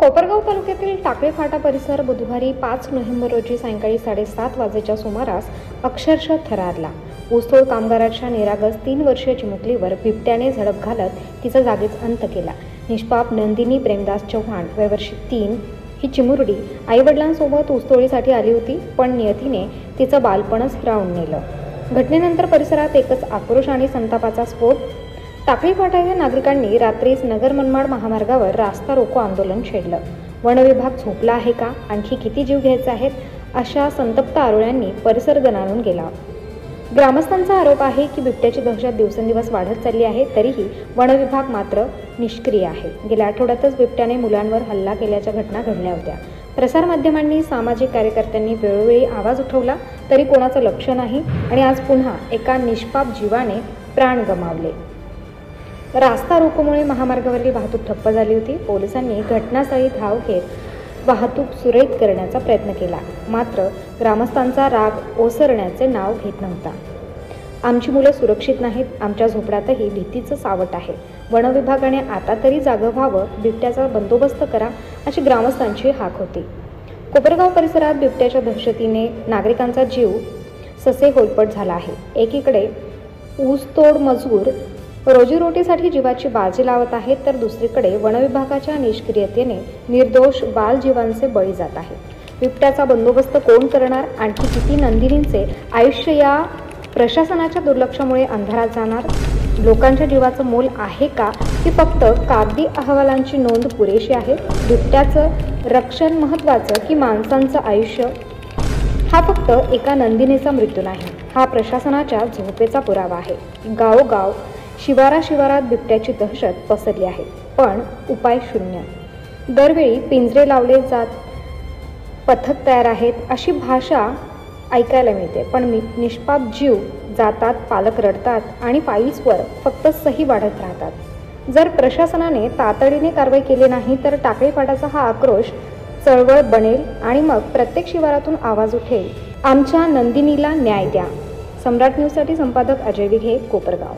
कोपरगाव तालुक्यातील टाकळी फाटा परिसर बुधवारी 5 नोव्हेंबर रोजी सायंकाळी 7:30 वाजेच्या सुमारास अक्षरशः थरारला। ऊसतोड कामगाराच्या निरागस 3 वर्षीय चिमुकलीवर बिबट्याने झडप घालत तिचा जागीच अंत केला। निष्पाप नंदिनी प्रेमदास चव्हाण वय वर्ष 3 ही चिमुरडी आईवडिलांसोबत ऊसतोडीसाठी आली होती, पण नियतीने तिचं बालपणच हिरावून नेलं। घटनेनंतर परिसरात एकच आक्रोश आणि संतापाचा स्फोट। टाकळी फाटा येथील नागरिकांनी रात्रीच नगर मनमाड महामार्गावर रास्ता रोको आंदोलन छेडलं। वन विभाग झोपला आहे का? आणखी किती जीव घ्यायचे आहेत? अशा संतप्त आरोळ्यांनी परिसर दणाणून गेला। ग्रामस्थांचा आरोप आहे की बिबट्याची दहशत दिवसेंदिवस वाढत चालली आहे, तरीही वन विभाग मात्र निष्क्रिय आहे। गेल्या आठवड्यातच बिबट्याने मुलांवर हल्ला केल्याच्या घटना घडल्या होत्या। प्रसारमाध्यमांनी, सामाजिक कार्यकर्त्यांनी वेळोवेळी आवाज उठवला, तरी कोणाचं लक्ष नाही आणि आज पुन्हा एका निष्पाप जीवाने प्राण गमावले। रास्ता रोकोमुळे महामार्गावरील वाहतूक ठप्प झाली होती। पोलिसांनी घटनास्थळी धाव घेत वाहतूक सुरळीत करण्याचा प्रयत्न केला, मात्र ग्रामस्थांचा राग ओसरण्याचे नाव घेत नव्हता। आमची मुलं सुरक्षित नाहीत, आमच्या झोपड्यातही भीतीचं सावट आहे। वन विभागाने आता तरी जागं व्हावं, बिबट्याचा बंदोबस्त करा, अशी ग्रामस्थांची हाक होती। कोपरगाव परिसरात बिबट्याच्या दहशतीने नागरिकांचा जीव ससे होलपट झाला आहे। एकीकडे ऊसतोड मजूर रोजीरोटीसाठी जीवाची बाजी लावत आहेत, तर दुसरीकडे वनविभागाच्या निष्क्रियतेने निर्दोष बालजीवांचे बळी जात आहेत। बिबट्याचा बंदोबस्त कोण करणार? आणखी किती नंदिनींचे आयुष्य या प्रशासनाच्या दुर्लक्षामुळे अंधारात जाणार? लोकांच्या जीवाचं मोल आहे का, की फक्त कागदी अहवालांची नोंद पुरेशी आहे? बिबट्याचं रक्षण महत्त्वाचं की माणसांचं आयुष्य? हा फक्त एका नंदिनीचा मृत्यू नाही, हा प्रशासनाच्या झोपेचा पुरावा आहे। गावोगाव, शिवारात बिबट्याची दहशत पसरली आहे, पण उपाय शून्य। दरवेळी पिंजरे लावले जात, पथक तयार आहेत, अशी भाषा ऐकायला मिळते, पण निष्पाप जीव जातात, पालक रडतात आणि फाईल्सवर फक्त सही वाढत राहतात। जर प्रशासनाने तातडीने कारवाई केली नाही तर टाकळी फाटाचा हा आक्रोश चळवळ बनेल आणि मग प्रत्येक शिवारातून आवाज उठेल, आमच्या नंदिनीला न्याय द्या। सम्राट न्यूजसाठी संपादक अजय विघे, कोपरगाव।